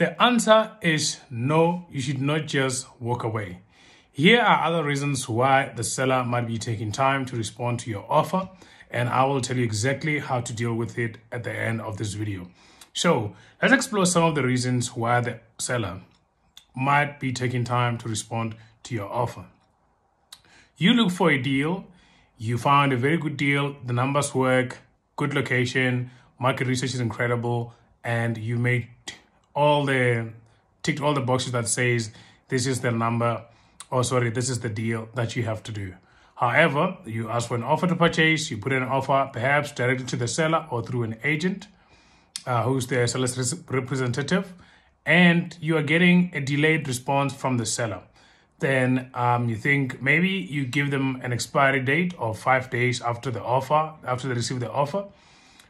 The answer is no, you should not just walk away. Here are other reasons why the seller might be taking time to respond to your offer, and I will tell you exactly how to deal with it at the end of this video. So let's explore some of the reasons why the seller might be taking time to respond to your offer. You look for a deal, you found a very good deal, the numbers work, good location, market research is incredible, and you ticked all the boxes that says this is the number, this is the deal that you have to do. However, you ask for an offer to purchase, you put in an offer perhaps directly to the seller or through an agent who's the seller's representative, and you are getting a delayed response from the seller. Then you think maybe you give them an expiry date of 5 days after the offer, after they receive the offer,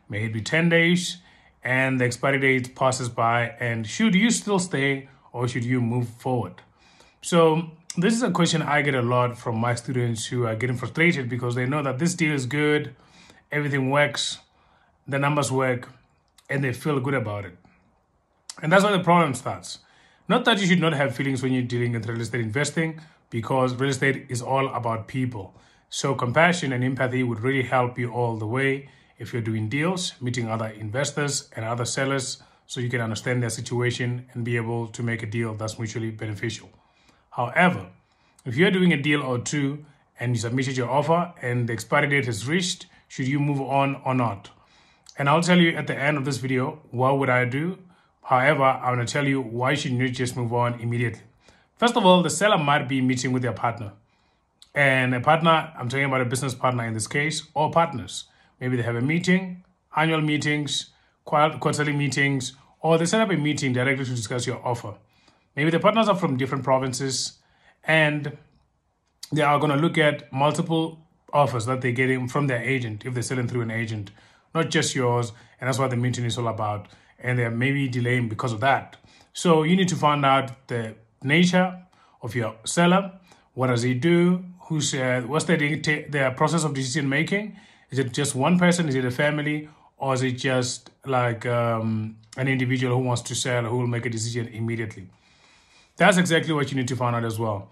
maybe 10 days, and the expiry date passes by, and should you still stay or should you move forward? So this is a question I get a lot from my students who are getting frustrated because they know that this deal is good, everything works, the numbers work, and they feel good about it. And that's where the problem starts. Not that you should not have feelings when you're dealing with real estate investing, because real estate is all about people. So compassion and empathy would really help you all the way if you're doing deals, meeting other investors and other sellers so you can understand their situation and be able to make a deal that's mutually beneficial. However, if you're doing a deal or two and you submitted your offer and the expiry date is reached, should you move on or not? And I'll tell you at the end of this video, what would I do? However, I want to tell you why should you just move on immediately. First of all, the seller might be meeting with their partner. And a partner, I'm talking about a business partner in this case, or partners. Maybe they have a meeting, annual meetings, quarterly meetings, or they set up a meeting directly to discuss your offer. Maybe the partners are from different provinces and they are going to look at multiple offers that they're getting from their agent if they're selling through an agent, not just yours. And that's what the meeting is all about. And they may be delaying because of that. So you need to find out the nature of your seller. What does he do? What's their process of decision making? Is it just one person? Is it a family? Or is it just like an individual who wants to sell, who will make a decision immediately? That's exactly what you need to find out as well.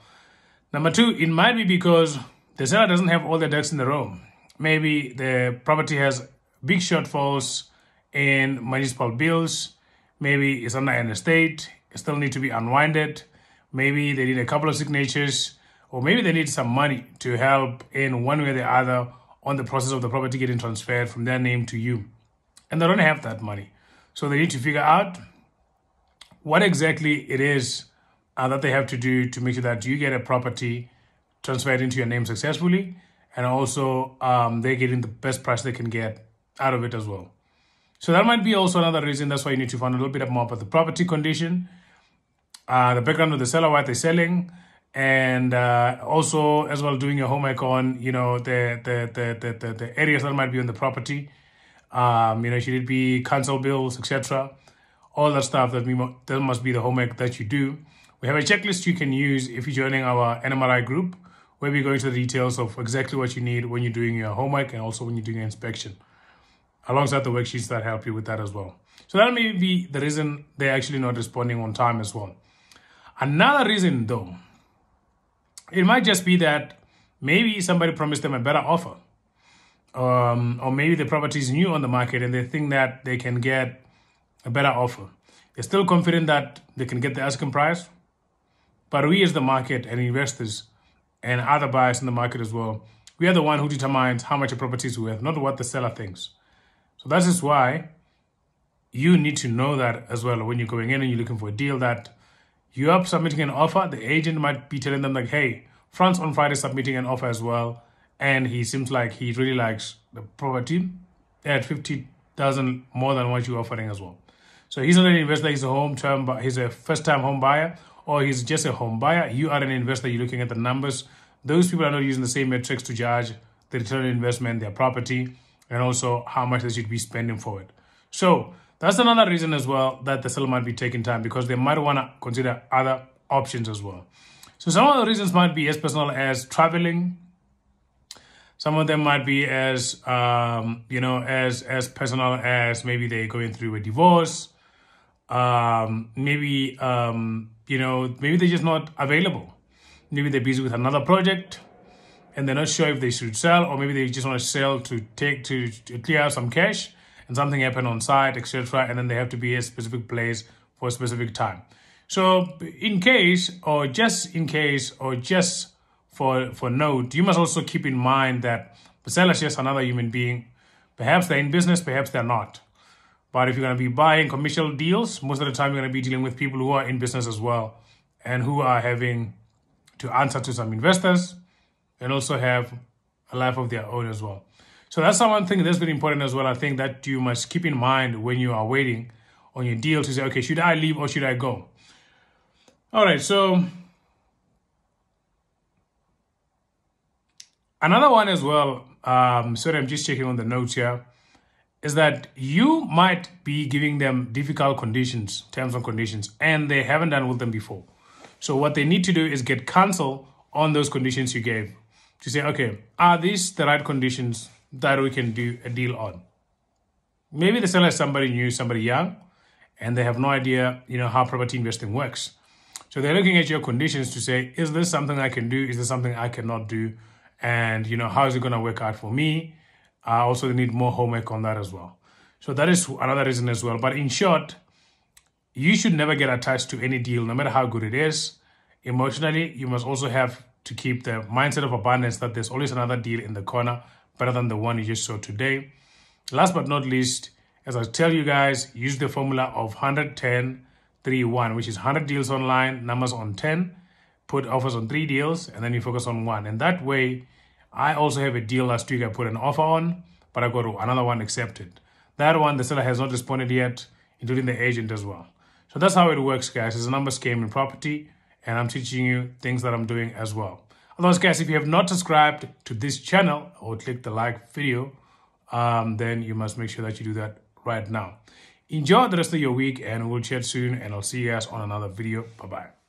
Number two, it might be because the seller doesn't have all the ducks in the row. Maybe the property has big shortfalls in municipal bills. Maybe it's under an estate. It still need to be unwinded. Maybe they need a couple of signatures, or maybe they need some money to help in one way or the other on the process of the property getting transferred from their name to you. And they don't have that money. So they need to figure out what exactly it is that they have to do to make sure that you get a property transferred into your name successfully, and also they're getting the best price they can get out of it as well. So that might be also another reason. That's why you need to find a little bit more about the property condition, the background of the seller, what they're selling, and also as well doing your homework on, the areas that might be on the property. Should it be council bills, etc. All that stuff that must be the homework that you do. We have a checklist you can use if you're joining our NMRI group, where we go into the details of exactly what you need when you're doing your homework and also when you're doing your inspection, alongside the worksheets that help you with that as well. So that may be the reason they're actually not responding on time as well. Another reason though, it might just be that maybe somebody promised them a better offer. Or maybe the property is new on the market and they think that they can get a better offer. They're still confident that they can get the asking price. But we as the market and investors and other buyers in the market as well, we are the one who determines how much a property is worth, not what the seller thinks. So that is why you need to know that as well when you're going in and you're looking for a deal, that you are submitting an offer. The agent might be telling them like, hey, Franz on Friday submitting an offer as well. And he seems like he really likes the property at 50,000 more than what you're offering as well. So he's not an investor, he's a first-time home buyer, or he's just a home buyer. You are an investor, you're looking at the numbers. Those people are not using the same metrics to judge the return on investment, their property, and also how much they should be spending for it. So that's another reason as well that the seller might be taking time, because they might want to consider other options as well. So some of the reasons might be as personal as traveling. Some of them might be as, as personal as maybe they're going through a divorce. maybe, maybe they're just not available. Maybe they're busy with another project and they're not sure if they should sell, or maybe they just want to sell to clear out some cash and something happened on site, etc. And then they have to be at a specific place for a specific time. So in case, or just in case, or just for note, you must also keep in mind that the seller is just another human being. Perhaps they're in business, perhaps they're not. But if you're going to be buying commercial deals, most of the time you're going to be dealing with people who are in business as well and who are having to answer to some investors and also have a life of their own as well. So that's one thing that's very important as well. I think that you must keep in mind when you are waiting on your deal to say, okay, should I leave or should I go? All right, so another one as well, sorry, I'm just checking on the notes here, is that you might be giving them difficult conditions, terms and conditions, and they haven't done with them before. So what they need to do is get counsel on those conditions you gave to say, okay, are these the right conditions that we can do a deal on? Maybe the seller is somebody new, somebody young, and they have no idea, how property investing works. So they're looking at your conditions to say, is this something I can do? Is this something I cannot do? And, how is it going to work out for me? I also need more homework on that as well. So that is another reason as well. But in short, you should never get attached to any deal, no matter how good it is. Emotionally, you must also have to keep the mindset of abundance that there's always another deal in the corner better than the one you just saw today. Last but not least, as I tell you guys, use the formula of 100-10-3-1, which is 100 deals online, numbers on 10, put offers on 3 deals, and then you focus on 1. And that way, I also have a deal last week I put an offer on, but I got another one accepted. That one, the seller has not responded yet, including the agent as well. So that's how it works, guys. It's a numbers game in property, and I'm teaching you things that I'm doing as well. Otherwise, guys, if you have not subscribed to this channel or click the like video, then you must make sure that you do that right now. Enjoy the rest of your week, and we'll chat soon, and I'll see you guys on another video. Bye-bye.